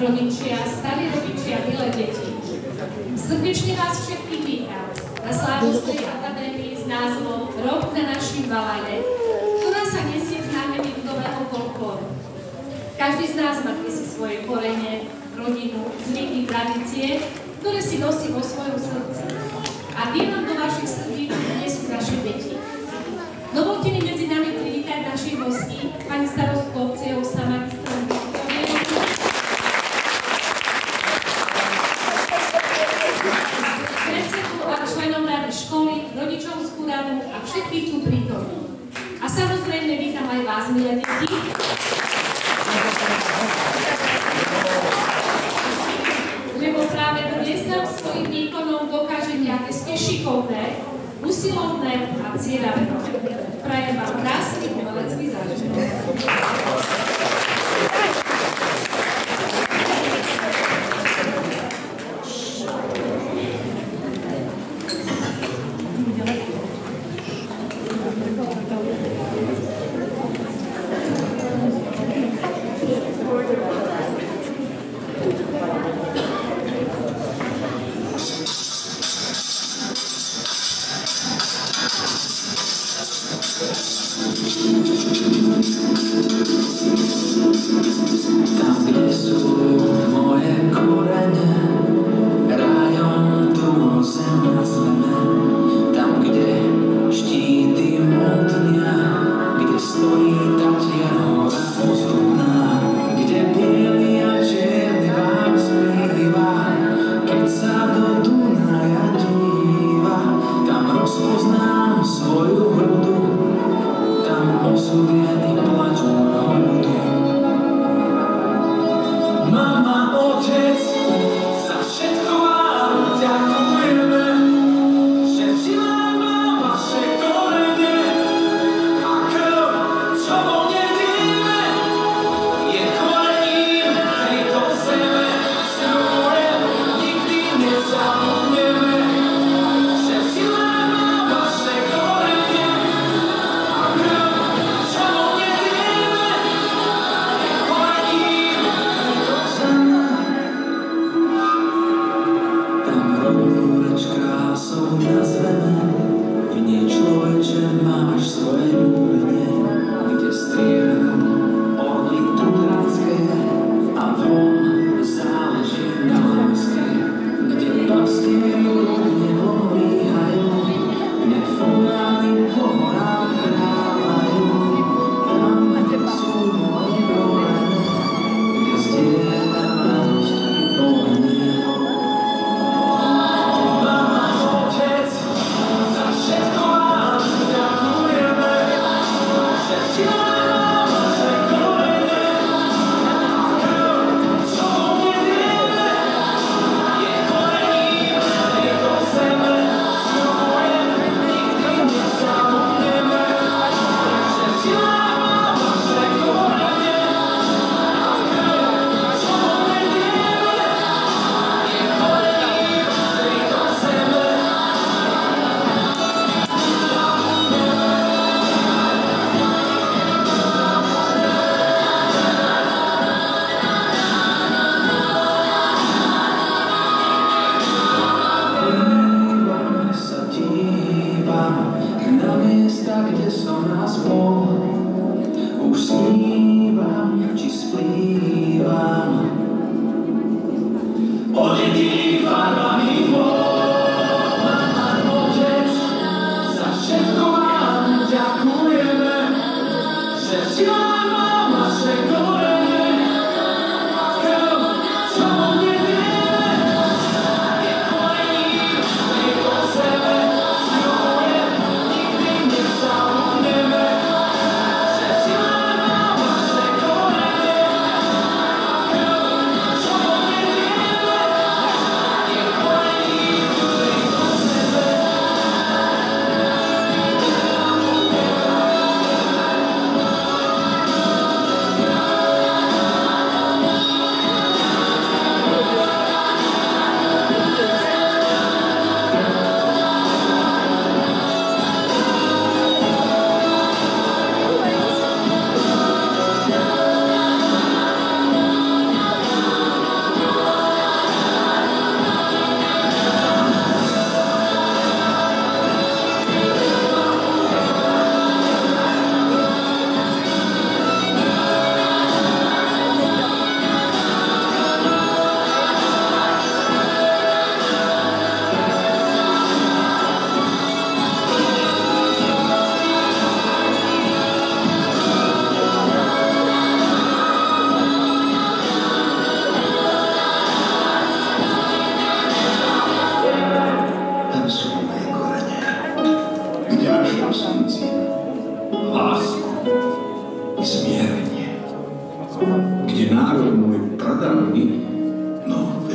Rodičia, starí rodičia, milé deti. Srdečne vás všetkých vítam na Slávnostnej akadémii s názvom Rok na našim Valade, ktorá sa nesie znamení ľudového folklóru. Každý z nás má si svoje korene, rodinu, zvyky, tradície, ktoré si nosí vo svojom srdci. A dielam do vašich srdí nesú naše deti. Dovolte mi medzi nami privítať našich hostí, pani starostku obce Ovsa, magistra školy, rodičovskú radu a všetkých tu prítomných. A samozrejme vítam aj vás, milé deti. Lebo práve dnes nám svojim výkonom dokážete, aké ste šikovné, usilovné a cieravé. Prajem vám krásny umelecký zážitok.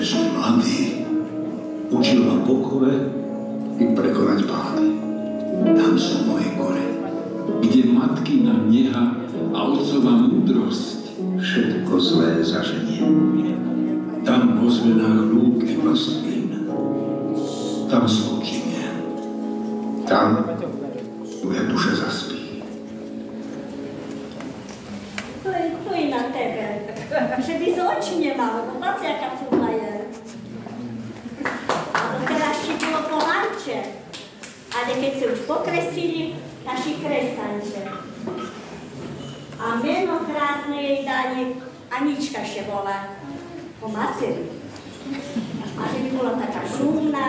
ešte mladý. Učil ma pokore i prekonať pády. Tam sú moje kore. Kde matkina neha a otcova múdrosť všetko zlé zaženie. Tam vo zvenách lúky vlastním. Tam slúči mien. Tam moja duša zaspí. To je na tebe. Že by z očí nemal, lebo paci, aká fúla je. A doteraz ti bolo pohanče. Ale keď sa už pokreslili, naši krestanče. A meno krásne jej dali Anička še volá. Po materi. A že by bola taká šumná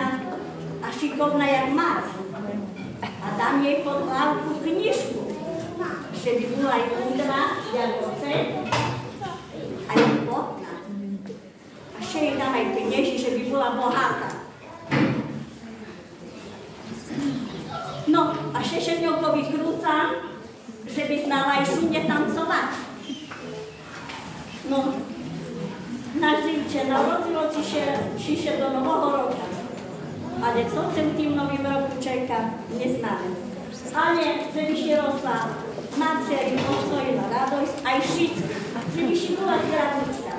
a šikovná jak mac. A dám jej pod hlavku knižku. Že by bola aj múdra, jak otec, aj potná. A še jej dám aj penieži, že by bola bohatá. No, a še s ňou povykrúcam, že by znala aj šumne tancovať. No, na zimče narodilo šiše do nového roka. Ale co sem tým novým roku čeká, neznáme. Ale, že by si rosla na dceri, osvojila radosť, aj všetko, že by si bola zdravička.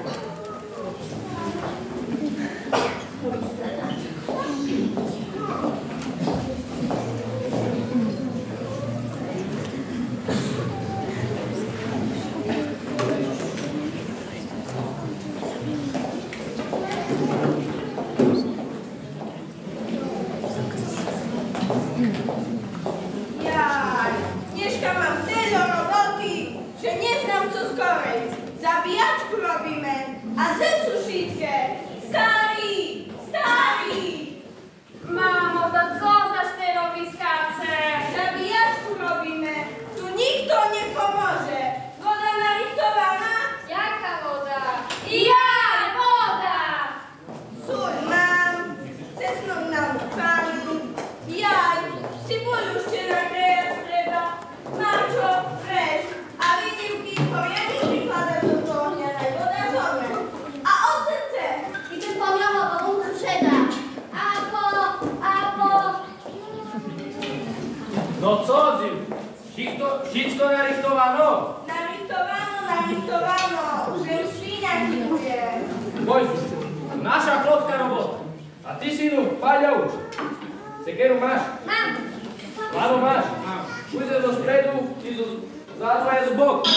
No co zim? Wszystko narychtowano? Narychtowano. Że świnia kituje. Wojciech, nasza chłopska robota. A ty, synu, paľa už. Sekeru máš? Mám. Lano máš? Pójdę do spredu i zadzwaja z boku.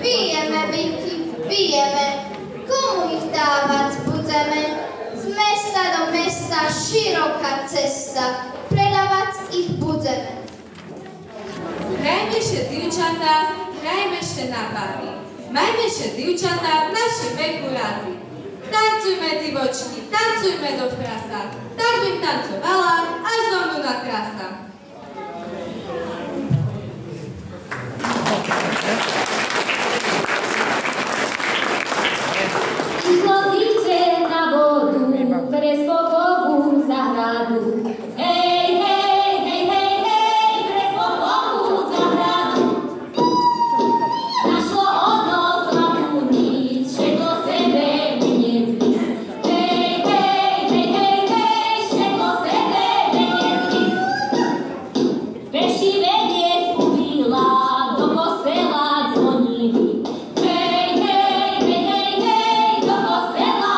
Pijeme, byky, pijeme. Komu ich dávať budeme? Z mesta do mesta široká cesta. Predávať ich budeme. Hrajme še dievčatá, hrajme še na páry. Majme še dievčatá v našem veku rádi. Tancujme, divočky, tancujme do prasa. Tak bym tancovala až do mňu na krasa. Zlozíte na vodu pre spokojnú záhradu. Hej, hej, hej, hej, hej, pre spokojnú záhradu. Našlo ono slavu nic, všetko sebe meniec víc. Hej, hej, hej, hej, hej, všetko sebe meniec víc. Peši veniec ubila, do kostela zvonili. Hej, hej, hej, hej, hej, do kostela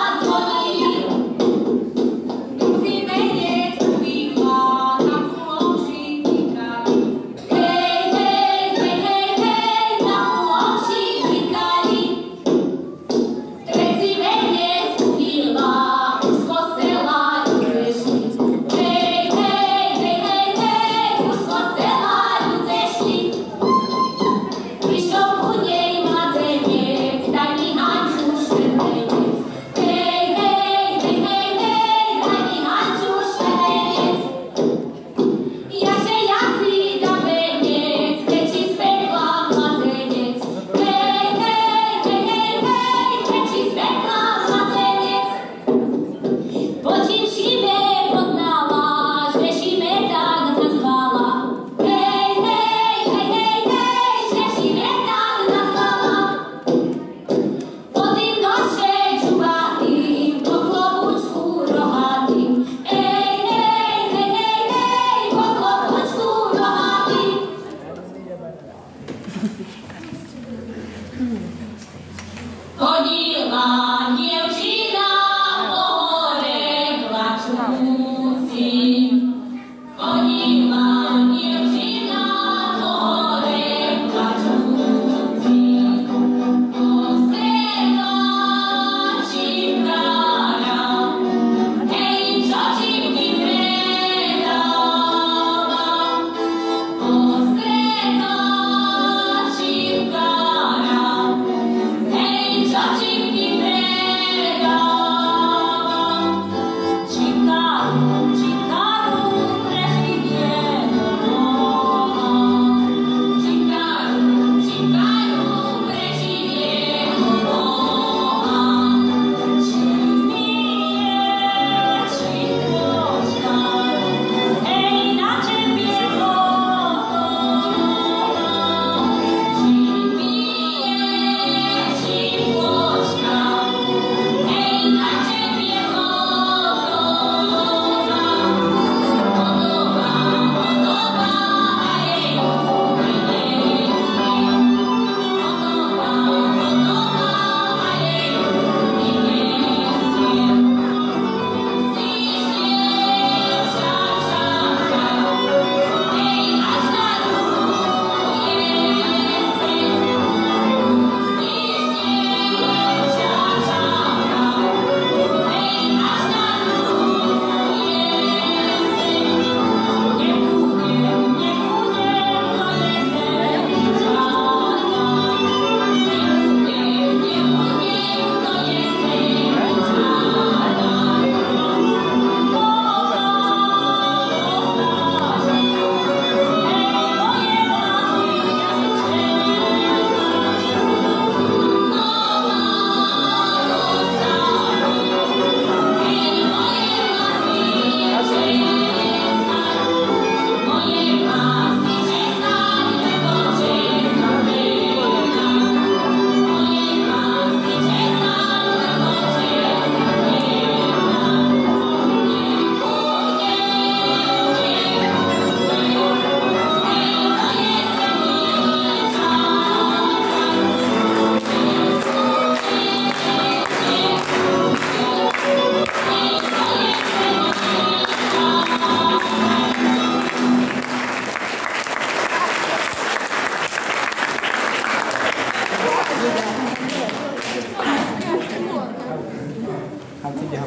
Posladil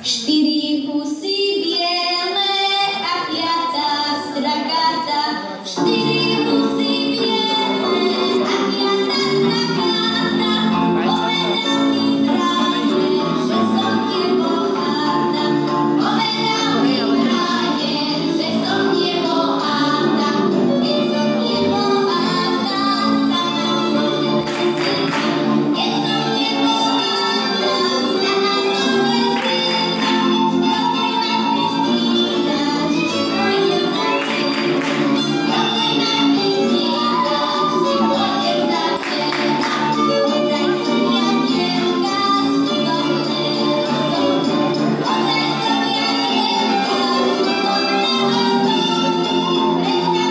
4 husy biele a 5 strakata. 4 husy biele a 5 strakata. Povedal mi frajer, že som nebohatá. Povedal mi frajer, že som nebohatá. Keď som nebohatá, sama som presídla. Keď som nebohatá, sama som presídla. Spokoj ma pristítaš, či pôjdem za teba. Spokoj ma pristítaš, či pôjdem za teba. Ozaj som ja dievka skutkovného domu. Ozaj som ja dievka skutkovného domu.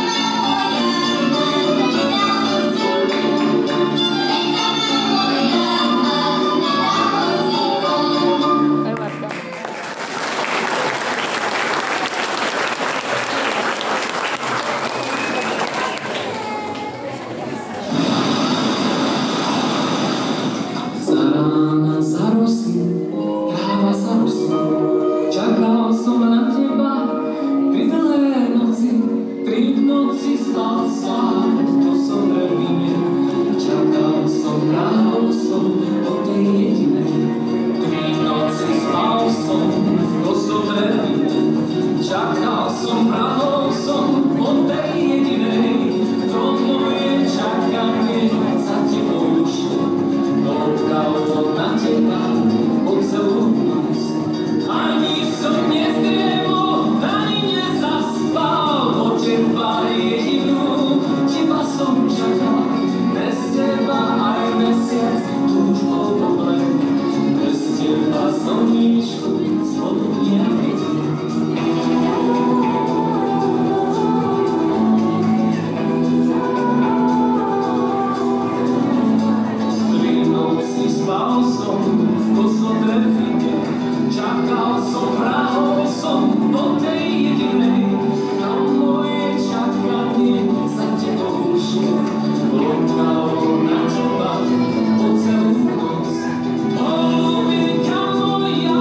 Predsa ma moja mať nedá hocikomu. Predsa ma moja mať nedá hocikomu. Zarána zarosli, tráva zarosla, čakal som na teba, 3 dlhé noci, 3 v noci spal sám, to som revine, čakal som, práhol som po tej jedinej, 3 v noci spal som, to som revine, čakal som, práhol som po tej jedinej, to moje čakanie za tebou šlo. Čakal som na teba po celú noc. Ani som nezdriemol, ani nezaspal. Po teba jedinú, teba som čakal. Bez teba aj mesiac túžbou poblek. Bez teba slníčku spodobnia vidím. Spal som v kosodrefine, čakal som, prahol som po tej jedinej, no moje čakanie za tebou šlo, lokalo na teba po celú noc. Polúbinka moja,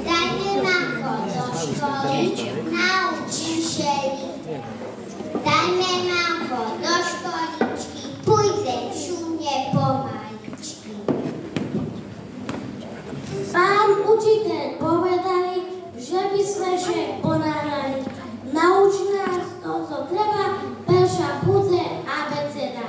Dajmy mamko do szkoły, nauczycieli. Dajmy mamko do szkoliczki, pójdę szumnie pomaliczki. Pán učiteľ povedali, že by sme się ponárali. Nauč nás to, co treba, perša budze abeceda.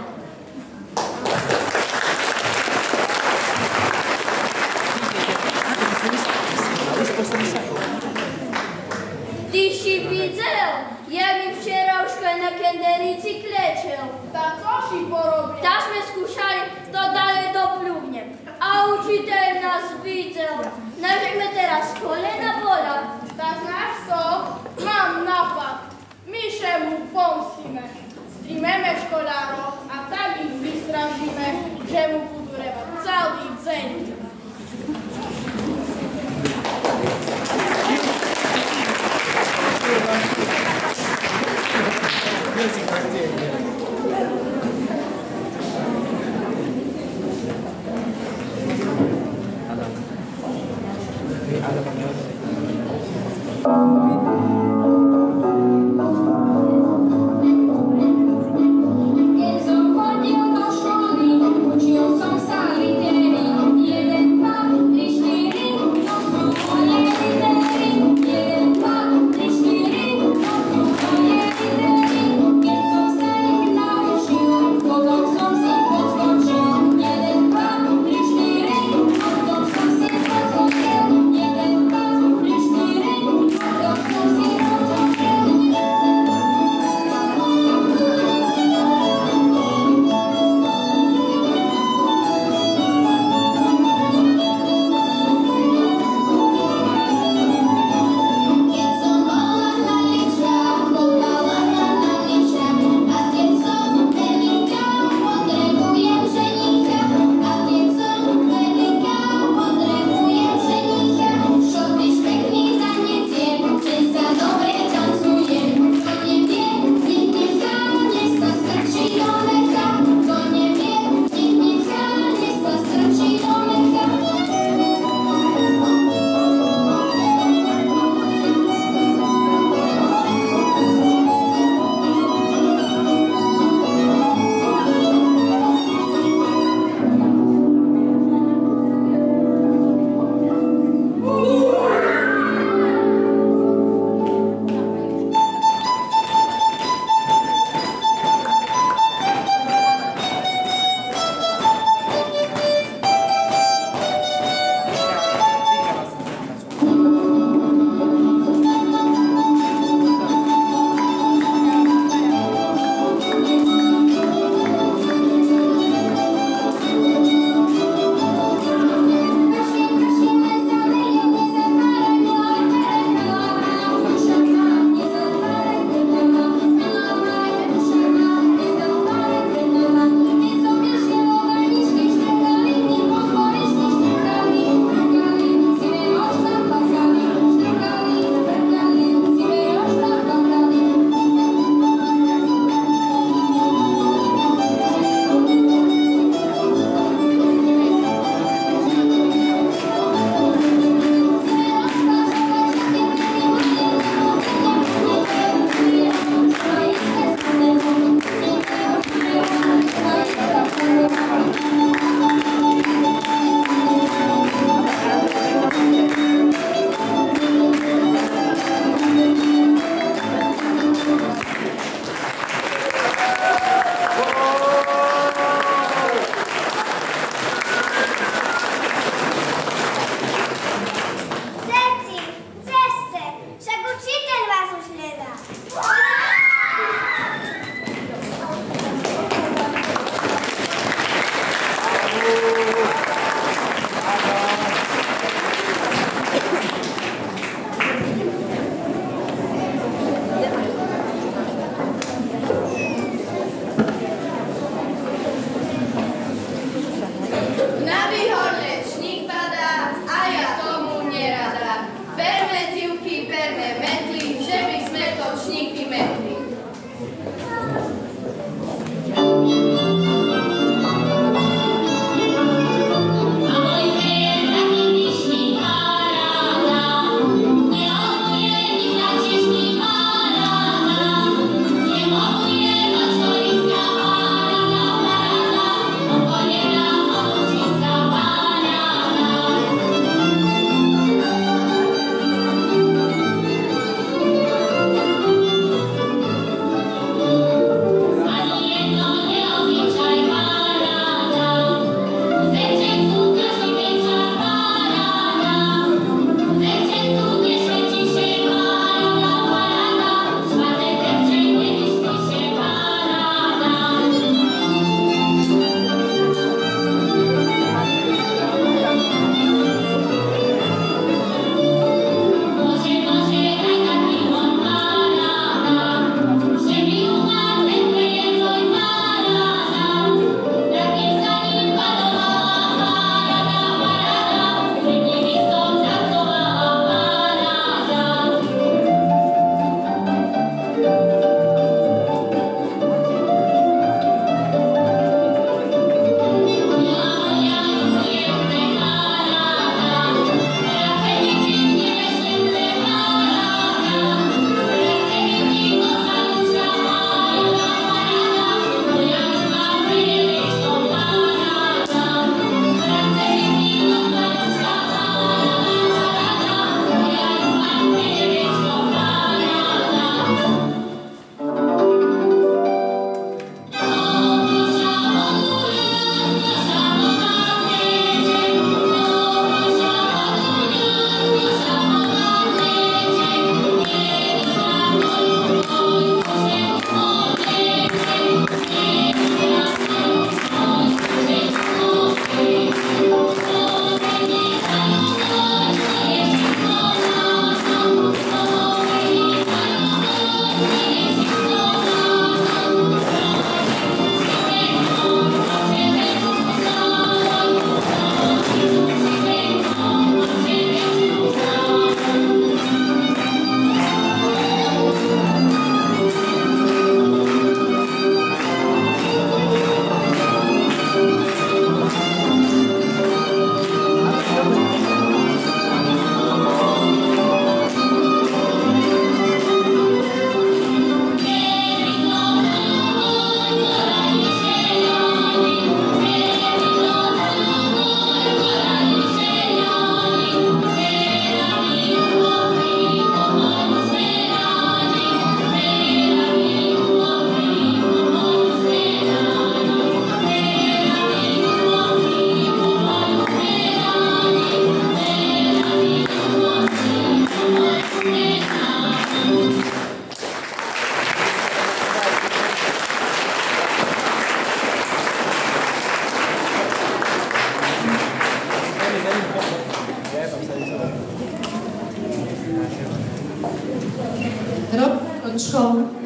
Ty si widział, jak mi wczoraj w szkole na Kenderici kleciał. Ta co si porobił? Taśmy skuszali, to dalej dopluwnie. A uczytel nas widział. Narzekmy teraz kolena bola. Ta znasz co? Mam napad. My się mu pomsimy. Zdrimemy szkolarów, a tak ich wystrażimy, że mu budu rewać cały dzień.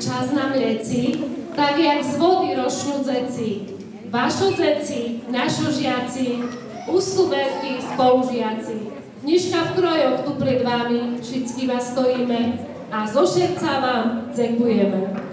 čas nám leci, tak jak z vody rošnú dzeci. Vašo dzeci, našo žiaci, už sú veľkí spolužiaci. Dneška v krojoch tu pred vami, všetci vás stojíme a zo srdca vám ďakujeme.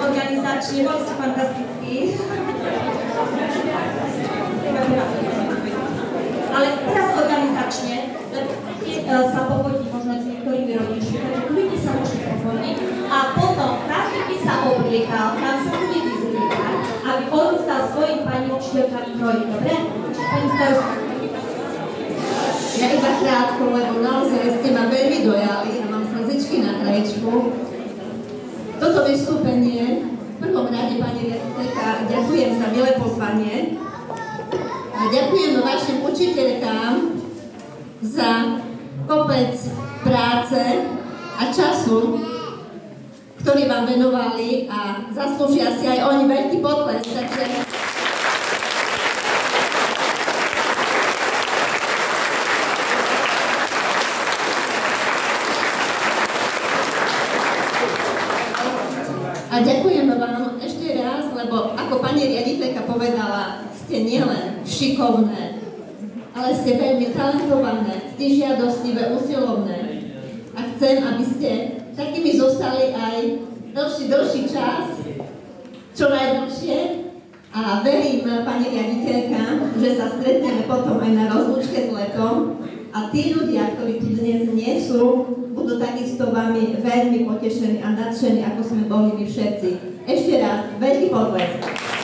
organizačne, boli ste fantastickí. Ale teraz organizačne, sa pohodí možno s niektorými rodičmi, takže ľudí sa môže pohodniť a potom každý by sa obliekal, tam sa bude vyzliekať, aby odústal svojim pani učiteľkami kroji, dobre? Pani starostka. Ja iba krátko, lebo naozaj ste ma veľmi dojali a mám slzičky na kraječku. Toto vystúpenie, v prvom rade, pani riaditeľka, ďakujem za milé pozvanie a ďakujem vašim učiteľkám za kopec práce, a času, ktorý vám venovali a zaslúžia si aj oni veľký potles. Takže a ďakujeme vám ešte raz, lebo ako pani riaditeľka povedala, ste nielen šikovné, ale ste veľmi talentované, ctižiadostivé, usilovné. A chcem, aby ste takými zostali aj dlhší čas, čo najdlhšie. A verím, pani riaditeľka, že sa stretneme potom aj na rozlúčke s letom. A tí ľudia, ktorí tu dnes nie sú, budú takisto vami veľmi potešení a nadšení, ako sme boli my všetci. Ešte raz, veľký potlesk.